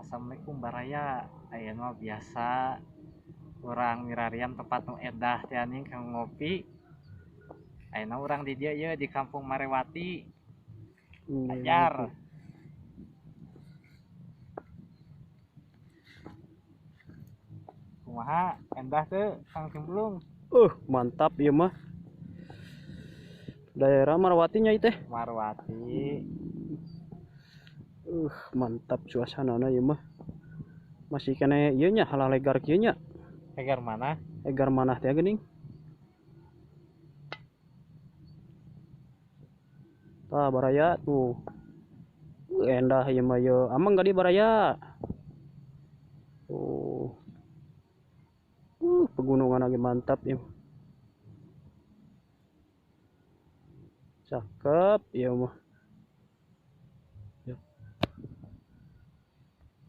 Assalamualaikum baraya. Aya mah biasa urang mirarian tempat nu edah teh anjing kang ngopi. Ayeuna urang di dieu ye di Kampung Marewati. Ajar. Gitu. Kumaha endah teu Kang Cemplung? Mantap ya mah. Daerah Marwatinya itu. Marwati. Mantap suasanana ya mah. Masih kena ieu nya halal legar kieu nya. Egar mana? Egar manah teh geuning. Tah baraya tuh. Endah ya mah ye. Amang gadi baraya. Tuh. Pegunungan lagi mantap ya. Cakep ya mah.